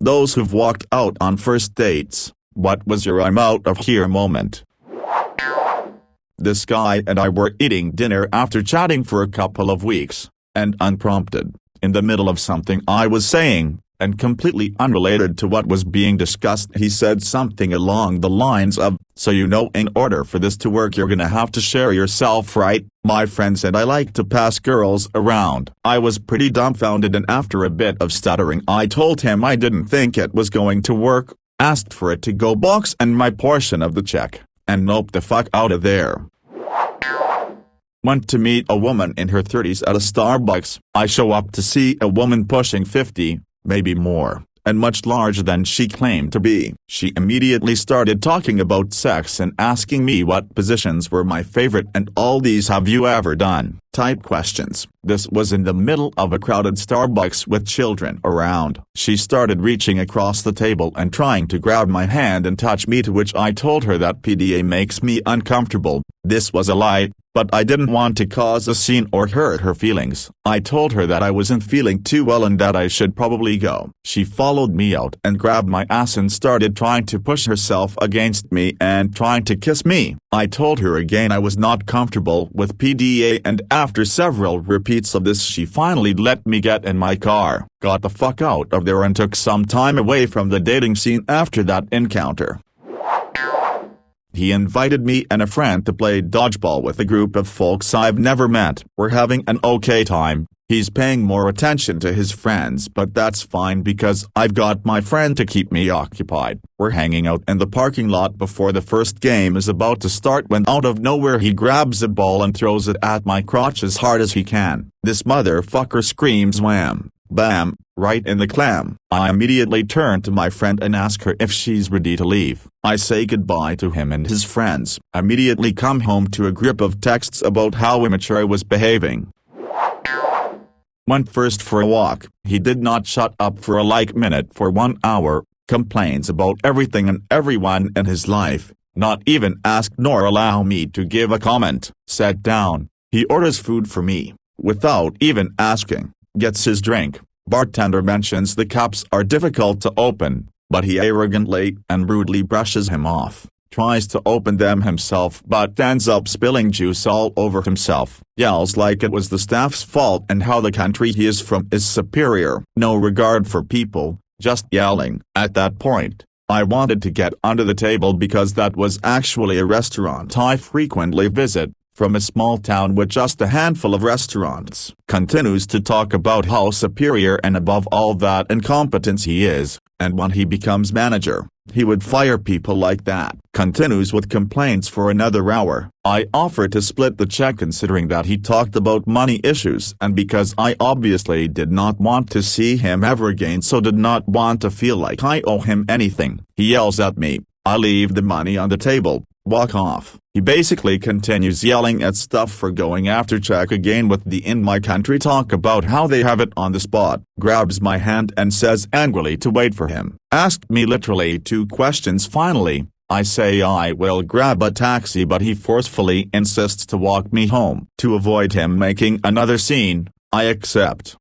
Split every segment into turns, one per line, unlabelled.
Those who've walked out on first dates, what was your I'm out of here moment? This guy and I were eating dinner after chatting for a couple of weeks, and unprompted, in the middle of something I was saying, and completely unrelated to what was being discussed, he said something along the lines of, "So you know, in order for this to work you're gonna have to share yourself, right? My friend said I like to pass girls around." I was pretty dumbfounded, and after a bit of stuttering I told him I didn't think it was going to work, asked for it to go box and my portion of the check, and noped the fuck out of there. Went to meet a woman in her 30s at a Starbucks. I show up to see a woman pushing 50, maybe more, and much larger than she claimed to be. She immediately started talking about sex and asking me what positions were my favorite and all these "have you ever done" type questions. This was in the middle of a crowded Starbucks with children around. She started reaching across the table and trying to grab my hand and touch me, to which I told her that PDA makes me uncomfortable. This was a lie, but I didn't want to cause a scene or hurt her feelings. I told her that I wasn't feeling too well and that I should probably go. She followed me out and grabbed my ass and started trying to push herself against me and trying to kiss me. I told her again I was not comfortable with PDA, and after several repeats of this she finally let me get in my car, got the fuck out of there, and took some time away from the dating scene after that encounter. He invited me and a friend to play dodgeball with a group of folks I've never met. We're having an okay time. He's paying more attention to his friends, but that's fine because I've got my friend to keep me occupied. We're hanging out in the parking lot before the first game is about to start when out of nowhere he grabs a ball and throws it at my crotch as hard as he can. This motherfucker screams wham, bam, right in the clam. I immediately turn to my friend and ask her if she's ready to leave. I say goodbye to him and his friends. Immediately come home to a grip of texts about how immature I was behaving. Went first for a walk. He did not shut up for a minute for 1 hour, complains about everything and everyone in his life, not even ask nor allow me to give a comment. Sat down, he orders food for me, without even asking, gets his drink. Bartender mentions the cups are difficult to open, but he arrogantly and rudely brushes him off. Tries to open them himself but ends up spilling juice all over himself. Yells like it was the staff's fault and how the country he is from is superior. No regard for people, just yelling. At that point, I wanted to get under the table because that was actually a restaurant I frequently visit, from a small town with just a handful of restaurants. Continues to talk about how superior and above all that incompetence he is, and when he becomes manager, he would fire people like that. Continues with complaints for another hour. I offer to split the check considering that he talked about money issues, and because I obviously did not want to see him ever again, so did not want to feel like I owe him anything. He yells at me. I leave the money on the table, walk off. He basically continues yelling at stuff for going after check again with the "in my country" talk about how they have it on the spot. Grabs my hand and says angrily to wait for him. Asked me literally 2 questions finally. I say I will grab a taxi, but he forcefully insists to walk me home. To avoid him making another scene, I accept.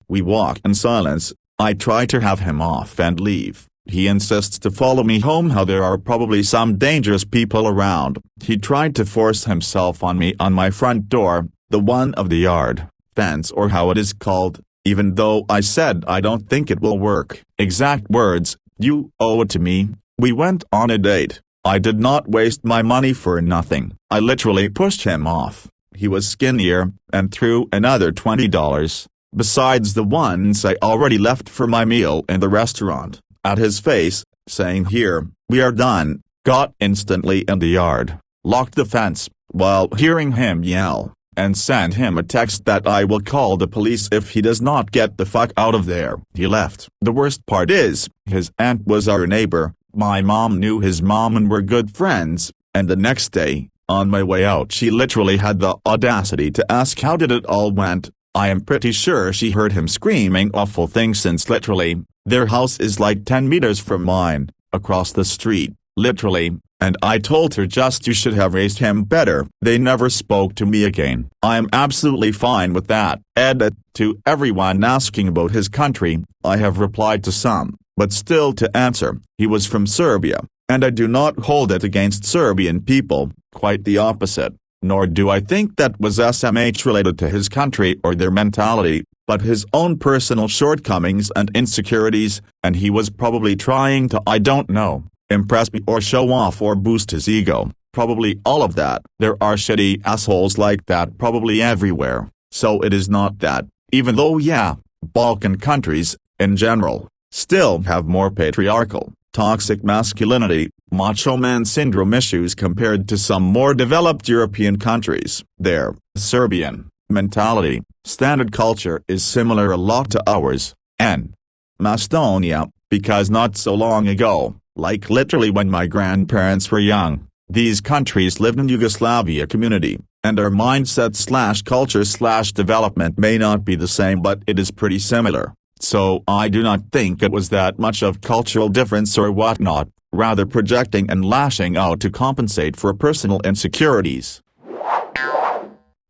We walk in silence. I try to have him off and leave. He insists to follow me home, how there are probably some dangerous people around. He tried to force himself on me on my front door, the one of the yard fence or how it is called, even though I said I don't think it will work. Exact words, "You owe it to me." We went on a date. I did not waste my money for nothing. I literally pushed him off. He was skinnier, and threw another $20, besides the ones I already left for my meal in the restaurant, at his face, saying, "Here, we are done." Got instantly in the yard, locked the fence, while hearing him yell, and sent him a text that I will call the police if he does not get the fuck out of there. He left. The worst part is, his aunt was our neighbor, my mom knew his mom and were good friends, and the next day, on my way out, she literally had the audacity to ask how did it all went. I am pretty sure she heard him screaming awful things since literally, their house is like 10 meters from mine, across the street. Literally, and I told her just you should have raised him better. They never spoke to me again. I'm absolutely fine with that. Edit. To everyone asking about his country, I have replied to some, but still to answer, he was from Serbia, and I do not hold it against Serbian people, quite the opposite, nor do I think that was SMH related to his country or their mentality, but his own personal shortcomings and insecurities, and he was probably trying to, I don't know, impress me or show off or boost his ego, probably all of that. There are shitty assholes like that probably everywhere, so it is not that, even though yeah, Balkan countries, in general, still have more patriarchal, toxic masculinity, macho man syndrome issues compared to some more developed European countries. Their Serbian mentality, standard culture is similar a lot to ours, and Macedonia, because not so long ago, like literally when my grandparents were young, these countries lived in Yugoslavia community, and our mindset/culture/development may not be the same, but it is pretty similar. So I do not think it was that much of cultural difference or whatnot, rather projecting and lashing out to compensate for personal insecurities.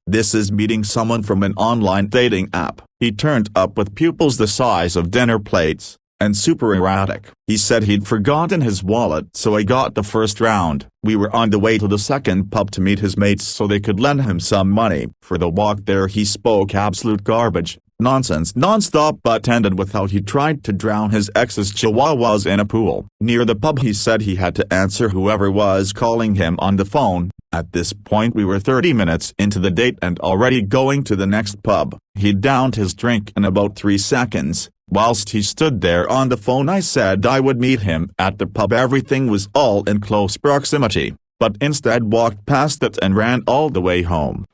This is meeting someone from an online dating app. He turned up with pupils the size of dinner plates, and super erratic. He said he'd forgotten his wallet, so I got the first round. We were on the way to the second pub to meet his mates so they could lend him some money. For the walk there he spoke absolute garbage, nonsense non-stop, but ended with how he tried to drown his ex's chihuahuas in a pool. Near the pub he said he had to answer whoever was calling him on the phone. At this point we were 30 minutes into the date and already going to the next pub. He downed his drink in about 3 seconds. Whilst he stood there on the phone I said I would meet him at the pub. Everything was all in close proximity, but instead walked past it and ran all the way home.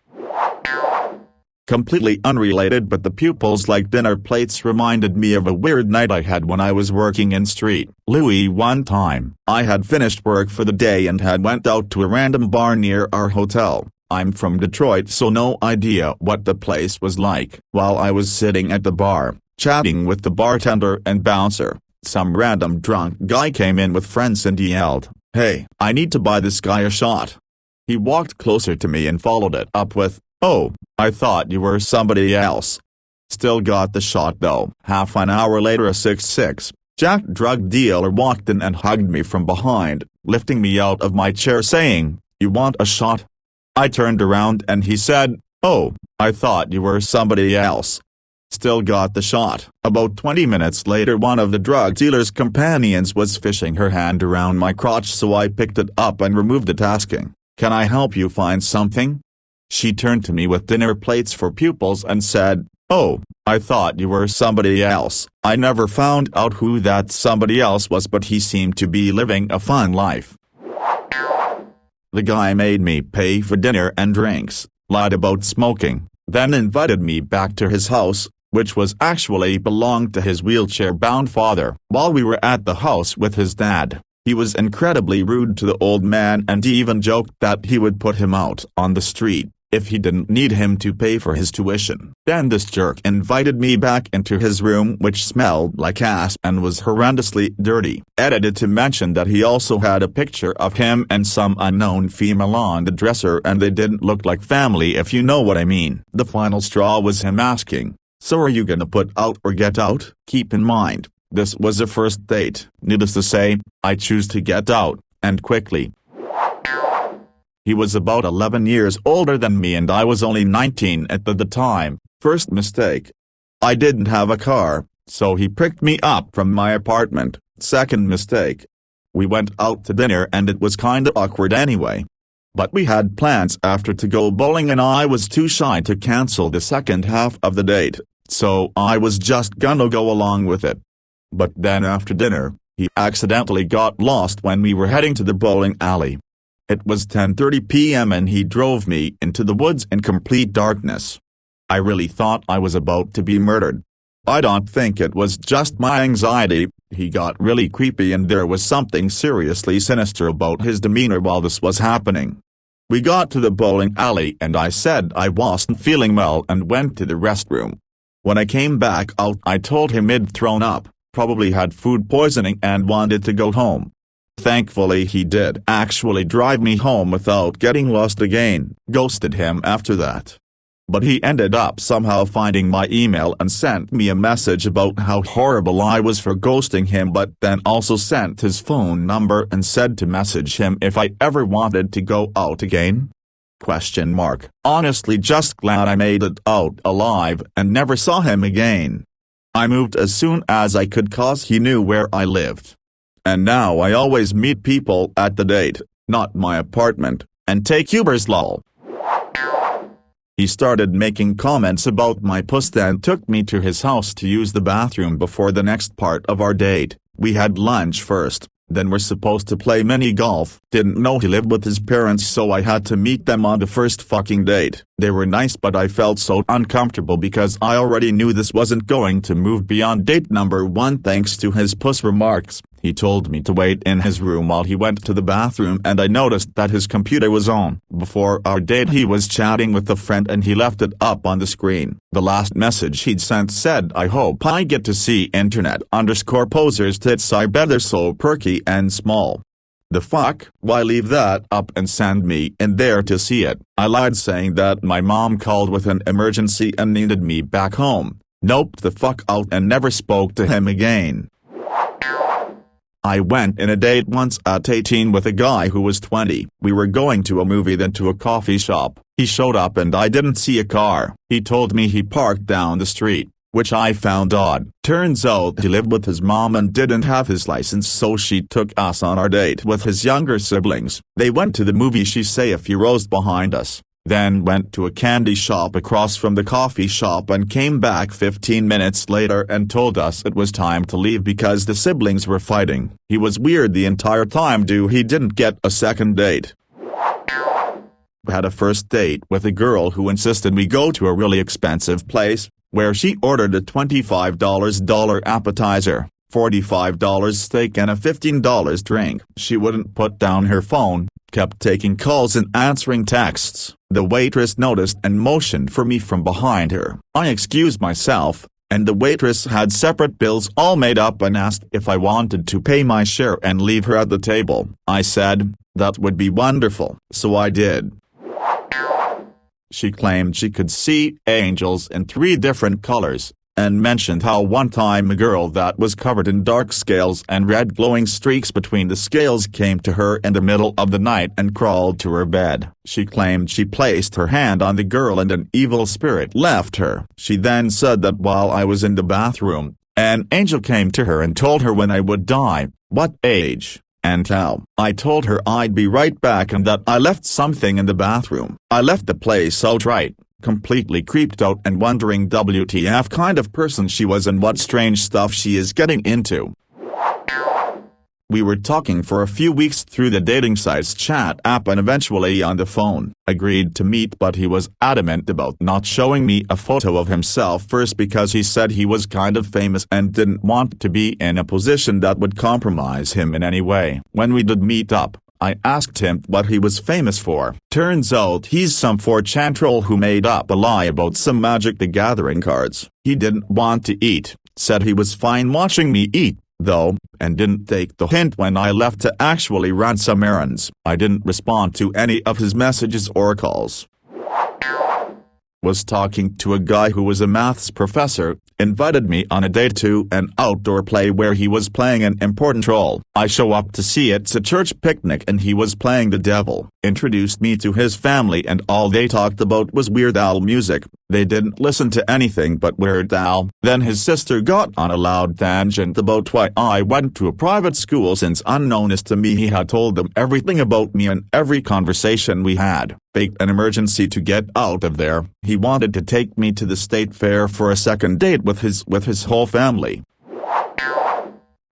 Completely unrelated, but the pupils like dinner plates reminded me of a weird night I had when I was working in Street Louis one time. I had finished work for the day and had went out to a random bar near our hotel. I'm from Detroit, so no idea what the place was like. While I was sitting at the bar, chatting with the bartender and bouncer, some random drunk guy came in with friends and yelled, "Hey, I need to buy this guy a shot." He walked closer to me and followed it up with, "Oh, I thought you were somebody else." Still got the shot though. Half an hour later a 6'6", jacked drug dealer walked in and hugged me from behind, lifting me out of my chair saying, "You want a shot?" I turned around and he said, "Oh, I thought you were somebody else." Still got the shot. About 20 minutes later one of the drug dealer's companions was fishing her hand around my crotch, so I picked it up and removed it asking, "Can I help you find something?" She turned to me with dinner plates for pupils and said, "Oh, I thought you were somebody else." I never found out who that somebody else was, but he seemed to be living a fun life. The guy made me pay for dinner and drinks, lied about smoking, then invited me back to his house, which was actually belonged to his wheelchair-bound father. While we were at the house with his dad, he was incredibly rude to the old man and even joked that he would put him out on the street if he didn't need him to pay for his tuition. Then this jerk invited me back into his room, which smelled like ass and was horrendously dirty. Edited to mention that he also had a picture of him and some unknown female on the dresser, and they didn't look like family, if you know what I mean. The final straw was him asking, "So are you gonna put out or get out?" Keep in mind, this was a first date. Needless to say, I choose to get out, and quickly. He was about 11 years older than me and I was only 19 at the time. First mistake. I didn't have a car, so he picked me up from my apartment. Second mistake. We went out to dinner and it was kinda awkward anyway. But we had plans after to go bowling and I was too shy to cancel the second half of the date, so I was just gonna go along with it. But then after dinner, he accidentally got lost when we were heading to the bowling alley. It was 10:30 p.m. and he drove me into the woods in complete darkness. I really thought I was about to be murdered. I don't think it was just my anxiety. He got really creepy and there was something seriously sinister about his demeanor while this was happening. We got to the bowling alley and I said I wasn't feeling well and went to the restroom. When I came back out I told him I'd thrown up, probably had food poisoning and wanted to go home. Thankfully he did actually drive me home without getting lost again. Ghosted him after that. But he ended up somehow finding my email and sent me a message about how horrible I was for ghosting him, but then also sent his phone number and said to message him if I ever wanted to go out again? ? Honestly, just glad I made it out alive and never saw him again. I moved as soon as I could cause he knew where I lived. And now I always meet people at the date, not my apartment, and take Ubers lol. He started making comments about my puss, then took me to his house to use the bathroom before the next part of our date. We had lunch first, then we're supposed to play mini golf. Didn't know he lived with his parents, so I had to meet them on the first fucking date. They were nice, but I felt so uncomfortable because I already knew this wasn't going to move beyond date number 1 thanks to his puss remarks. He told me to wait in his room while he went to the bathroom, and I noticed that his computer was on. Before our date he was chatting with a friend and he left it up on the screen. The last message he'd sent said, "I hope I get to see internet_posers tits, I bet they're so perky and small." The fuck? Why leave that up and send me in there to see it? I lied saying that my mom called with an emergency and needed me back home. Noped the fuck out and never spoke to him again. I went in a date once at 18 with a guy who was 20. We were going to a movie, then to a coffee shop. He showed up and I didn't see a car. He told me he parked down the street, which I found odd. Turns out he lived with his mom and didn't have his license, so she took us on our date with his younger siblings. They went to the movie, she say, a few rows behind us. Then went to a candy shop across from the coffee shop and came back 15 minutes later and told us it was time to leave because the siblings were fighting. He was weird the entire time, he didn't get a second date. Had a first date with a girl who insisted we go to a really expensive place, where she ordered a $25 appetizer, $45 steak and a $15 drink. She wouldn't put down her phone, kept taking calls and answering texts. The waitress noticed and motioned for me from behind her. I excused myself, and the waitress had separate bills all made up and asked if I wanted to pay my share and leave her at the table. I said, that would be wonderful, so I did. She claimed she could see angels in 3 different colors, and mentioned how one time a girl that was covered in dark scales and red glowing streaks between the scales came to her in the middle of the night and crawled to her bed. She claimed she placed her hand on the girl and an evil spirit left her. She then said that while I was in the bathroom, an angel came to her and told her when I would die, what age, and how. I told her I'd be right back and that I left something in the bathroom. I left the place outright, completely creeped out and wondering WTF kind of person she was and what strange stuff she is getting into. We were talking for a few weeks through the dating site's chat app and eventually on the phone. Agreed to meet, but he was adamant about not showing me a photo of himself first because he said he was kind of famous and didn't want to be in a position that would compromise him in any way. When we did meet up, I asked him what he was famous for. Turns out he's some 4chan troll who made up a lie about some Magic the Gathering cards. He didn't want to eat, said he was fine watching me eat, though, and didn't take the hint when I left to actually run some errands. I didn't respond to any of his messages or calls. Was talking to a guy who was a maths professor, invited me on a date to an outdoor play where he was playing an important role. I show up to see it's a church picnic and he was playing the devil. Introduced me to his family and all they talked about was Weird Al music. They didn't listen to anything but Weird Al. Then his sister got on a loud tangent about why I went to a private school since unbeknownst to me he had told them everything about me in every conversation we had. Faked an emergency to get out of there. He wanted to take me to the state fair for a second date with his whole family.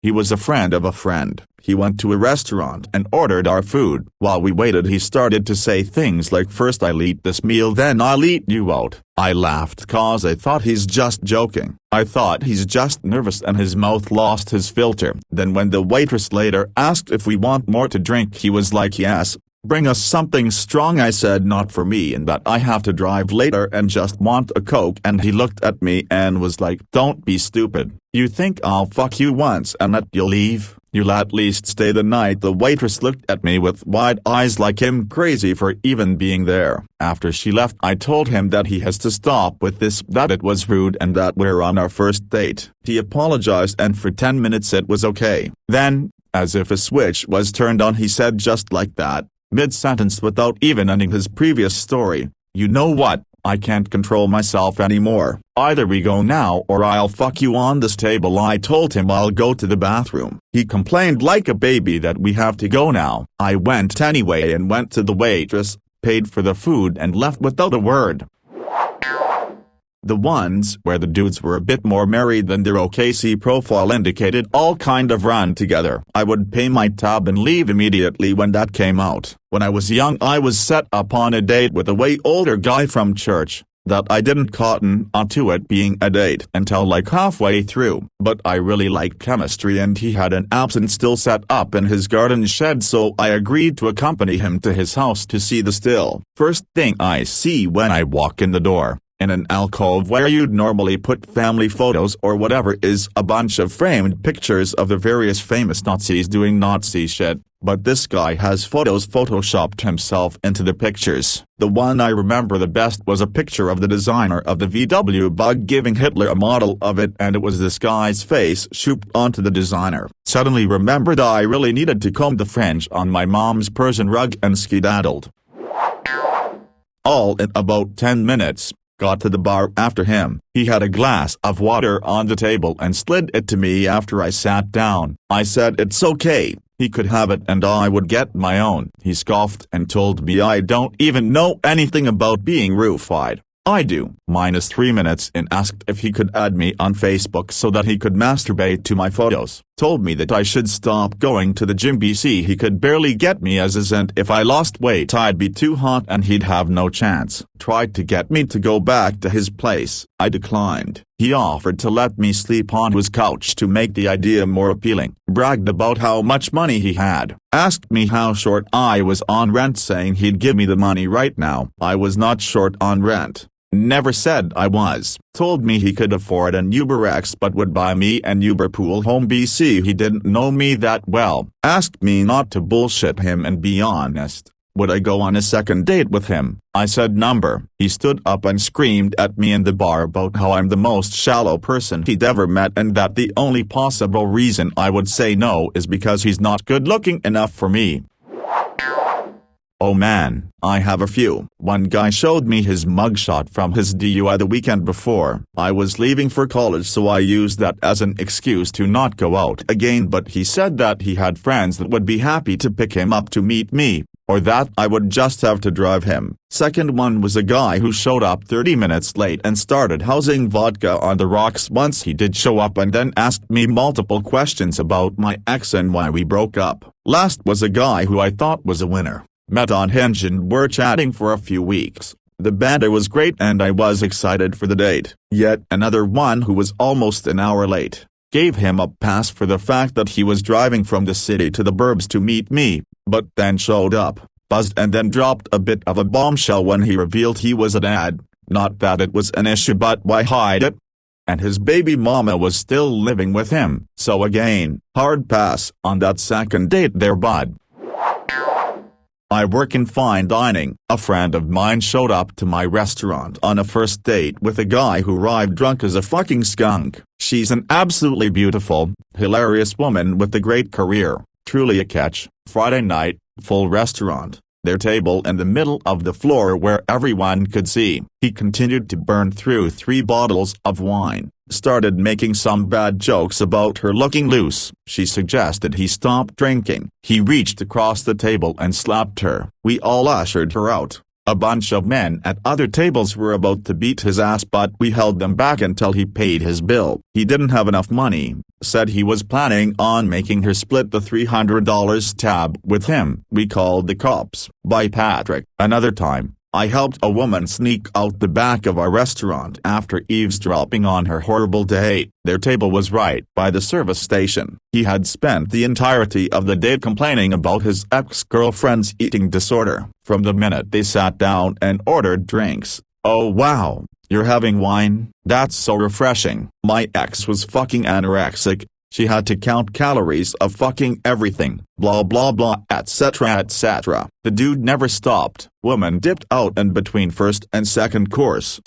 He was a friend of a friend. He went to a restaurant and ordered our food. While we waited he started to say things like, first I'll eat this meal then I'll eat you out. I laughed cause I thought he's just joking. I thought he's just nervous and his mouth lost his filter. Then when the waitress later asked if we want more to drink he was like, yes, bring us something strong. I said not for me and that I have to drive later and just want a Coke, and he looked at me and was like, don't be stupid. You think I'll fuck you once and let you leave? "You'll at least stay the night." The waitress looked at me with wide eyes like I'm crazy for even being there. After she left, I told him that he has to stop with this, that it was rude and that we're on our first date. He apologized and for 10 minutes it was okay. Then, as if a switch was turned on, he said just like that, mid-sentence without even ending his previous story, "You know what? I can't control myself anymore. Either we go now or I'll fuck you on this table." I told him I'll go to the bathroom. He complained like a baby that we have to go now. I went anyway and went to the waitress, paid for the food and left without a word. The ones where the dudes were a bit more married than their OKC profile indicated all kind of run together. I would pay my tab and leave immediately when that came out. When I was young I was set up on a date with a way older guy from church, that I didn't cotton onto it being a date until like halfway through. But I really liked chemistry and he had an absinthe still set up in his garden shed, so I agreed to accompany him to his house to see the still. First thing I see when I walk in the door, in an alcove where you'd normally put family photos or whatever, is a bunch of framed pictures of the various famous Nazis doing Nazi shit, but this guy has photoshopped himself into the pictures. The one I remember the best was a picture of the designer of the VW Bug giving Hitler a model of it, and it was this guy's face shooped onto the designer. Suddenly remembered I really needed to comb the fringe on my mom's Persian rug and skedaddled. All in about 10 minutes. Got to the bar after him. He had a glass of water on the table and slid it to me after I sat down. I said it's okay, he could have it and I would get my own. He scoffed and told me I don't even know anything about being roofied. I do. -3 minutes in, asked if he could add me on Facebook so that he could masturbate to my photos. Told me that I should stop going to the gym BC he could barely get me as is, and if I lost weight I'd be too hot and he'd have no chance. Tried to get me to go back to his place. I declined. He offered to let me sleep on his couch to make the idea more appealing. Bragged about how much money he had. Asked me how short I was on rent, saying he'd give me the money right now. I was not short on rent. Never said I was. Told me he could afford an UberX but would buy me an Uber pool home BC. He didn't know me that well. Asked me not to bullshit him and be honest. Would I go on a second date with him? I said number. He stood up and screamed at me in the bar about how I'm the most shallow person he'd ever met and that the only possible reason I would say no is because he's not good looking enough for me. Oh man, I have a few. One guy showed me his mugshot from his DUI the weekend before. I was leaving for college, so I used that as an excuse to not go out again, but he said that he had friends that would be happy to pick him up to meet me, or that I would just have to drive him. Second one was a guy who showed up 30 minutes late and started housing vodka on the rocks once he did show up, and then asked me multiple questions about my ex and why we broke up. Last was a guy who I thought was a winner. Met on Hinge and were chatting for a few weeks. The banter was great and I was excited for the date. Yet another one who was almost an hour late. Gave him a pass for the fact that he was driving from the city to the burbs to meet me, but then showed up, buzzed, and then dropped a bit of a bombshell when he revealed he was a dad. Not that it was an issue, but why hide it? And his baby mama was still living with him. So again, hard pass on that second date there, bud. I work in fine dining. A friend of mine showed up to my restaurant on a first date with a guy who arrived drunk as a fucking skunk. She's an absolutely beautiful, hilarious woman with a great career, truly a catch. Friday night, full restaurant. Their table in the middle of the floor where everyone could see. He continued to burn through 3 bottles of wine. Started making some bad jokes about her looking loose. She suggested he stop drinking. He reached across the table and slapped her. We all ushered her out. A bunch of men at other tables were about to beat his ass, but we held them back until he paid his bill. He didn't have enough money. Said he was planning on making her split the $300 tab with him. We called the cops. By Patrick. Another time, I helped a woman sneak out the back of our restaurant after eavesdropping on her horrible date. Their table was right by the service station. He had spent the entirety of the date complaining about his ex-girlfriend's eating disorder. From the minute they sat down and ordered drinks, "Oh wow, you're having wine? That's so refreshing. My ex was fucking anorexic. She had to count calories of fucking everything, blah blah blah, etc etc. The dude never stopped. Woman dipped out in between first and second course.